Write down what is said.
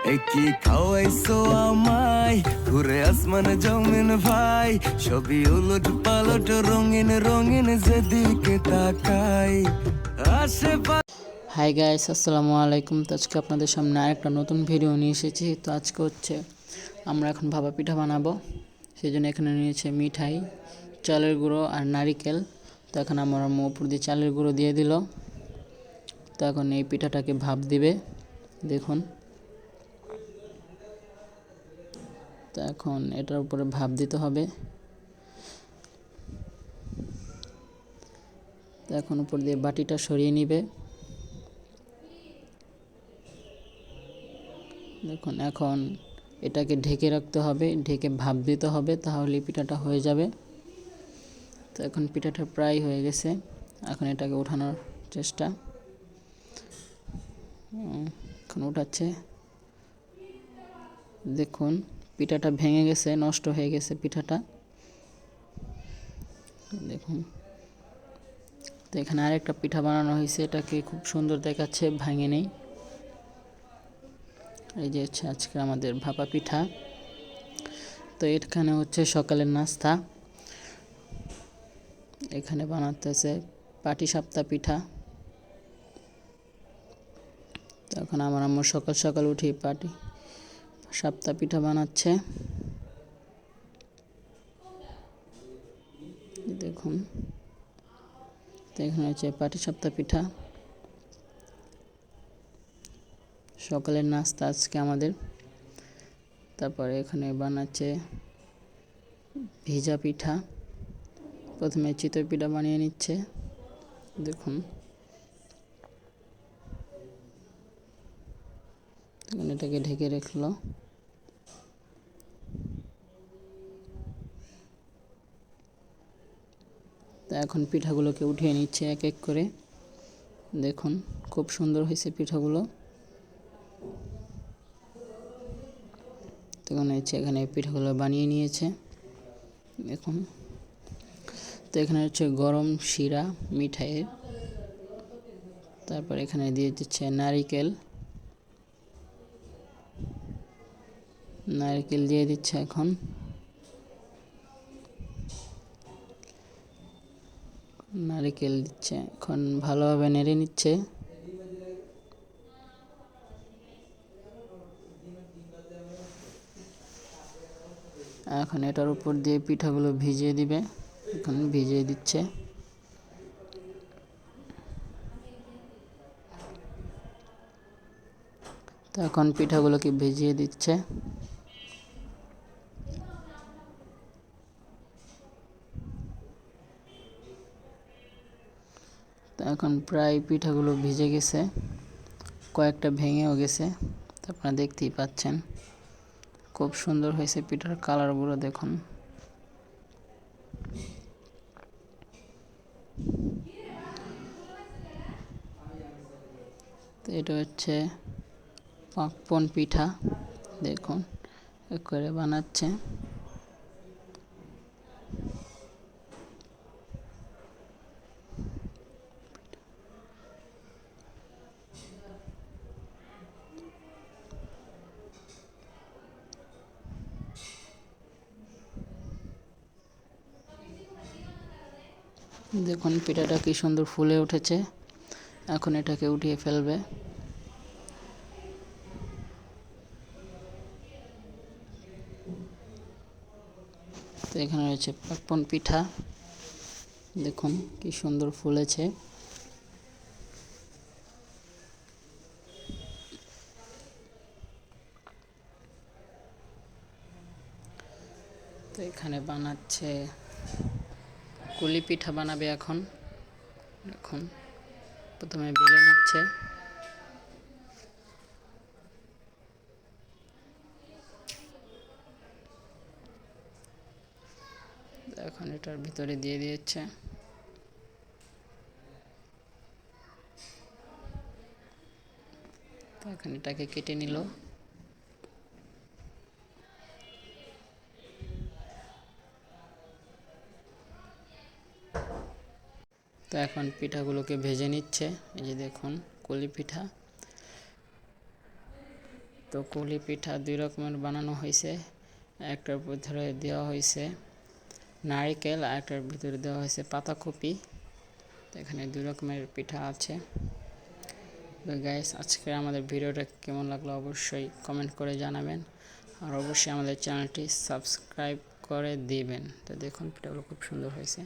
কি খাওয়াইছো আমায় ঘুরে আসমান জমিন ভাই সবই উলট পালট রঙিন রঙিন যেদিকে তাকাই আশেপাশে। হাই গাইস, আসসালামু আলাইকুম। তো আজকে আপনাদের সামনে আরেকটা নতুন ভিডিও নিয়ে এসেছি। তো আজকে হচ্ছে আমরা এখন ভাপা পিঠা বানাবো। সেই জন্য এখানে নিয়েছে মিঠাই, চালের গুঁড়ো আর নারিকেল। তো এখন আমার আম্মু উপর দিয়ে চালের গুঁড়ো দিয়ে দিল। তো এখন এই পিঠাটাকে ভাপ দিবে, দেখুন। তো এখন এটার উপরে ভাপ দিতে হবে। তো এখন উপর দিয়ে বাটিটা সরিয়ে নিবে, দেখুন। এখন এটাকে ঢেকে রাখতে হবে, ঢেকে ভাপ দিতে হবে, তাহলে পিঠাটা হয়ে যাবে। তো এখন পিঠাটা প্রায় হয়ে গেছে। এখন এটাকে ওঠানোর চেষ্টা, এখন উঠাচ্ছে। দেখুন পিঠাটা ভেঙে গেছে, নষ্ট হয়ে গেছে পিঠাটা, দেখুন। তো এখানে আরেকটা পিঠা বানানো হয়েছে, এটাকে খুব সুন্দর দেখাচ্ছে, ভাঙে নেই। এই যে হচ্ছে আজকে আমাদের ভাপা পিঠা। তো এখানে হচ্ছে সকালের নাস্তা, এখানে বানাতেছে পাটিসাপটা পিঠা। তো এখন আমার আম্মু সকাল সকাল উঠে পাটিসাপটা পিঠা বানাচ্ছে, দেখুন। তো এখানে হচ্ছে পাটিসাপটা পিঠা সকালের নাস্তা আজকে আমাদের। তারপরে এখানে বানাচ্ছে ভিজা পিঠা। প্রথমে চিতই পিঠা বানিয়ে নিচ্ছে, দেখুন। এটাকে ঢেকে রাখলো। তা এখন পিঠাগুলোকে উঠিয়ে নিচ্ছে এক এক করে, দেখুন। খুব সুন্দর হয়েছে পিঠাগুলো। তখন হচ্ছে এখানে পিঠাগুলো বানিয়ে নিয়েছে, দেখুন। তো এখানে হচ্ছে গরম শিরা মিঠাইয়ের। তারপর এখানে দিয়ে দিচ্ছে নারকেল দিয়ে দিচ্ছে। এখন নারকেল দিচ্ছে, এখন ভালোভাবে নেড়ে নিচ্ছে। এখন এটার উপর দিয়ে পিঠাগুলো ভিজিয়ে দিবে, এখন ভিজিয়ে দিচ্ছে। তো এখন পিঠাগুলোকে ভিজিয়ে দিচ্ছে। তো এখন প্রায় পিঠাগুলো ভিজে গেছে, কয়েকটা ভেঙেও গেছে। তো আপনারা দেখতেই পাচ্ছেন, খুব সুন্দর হয়েছে পিঠার কালারগুলো, দেখুন। তো এটা হচ্ছে পাকপন পিঠা, দেখুন করে বানাচ্ছে। দেখুন পিঠাটা কি সুন্দর ফুলে উঠেছে। এখন এটাকে উঠিয়ে ফেলবে। তো এখানে রয়েছে পাকপন পিঠা, দেখুন কি সুন্দর ফুলেছে। তো এখানে বানাচ্ছে কুলি পিঠা বানাবে এখন, দেখুন। প্রথমে বেলে নিচ্ছে, এখন এটার ভিতরে দিয়ে দিয়েছে। তো এখন এটাকে কেটে নিল। তো এখন পিঠাগুলোকে ভেজে নিচ্ছে, এই যে দেখুন কুলি পিঠা। তো কুলি পিঠা দুই রকমের বানানো হয়েছে, একটার ভিতরে দেওয়া হয়েছে নারকেল আর একটার ভিতরে দেওয়া হয়েছে পাতাকপি। তো এখানে দুই রকমের পিঠা আছে। তো গাইস, আজকে আমাদের ভিডিওটা কেমন লাগলো অবশ্যই কমেন্ট করে জানাবেন, আর অবশ্যই আমাদের চ্যানেলটি সাবস্ক্রাইব করে দিবেন। তো দেখুন পিঠাগুলো খুব সুন্দর হয়েছে।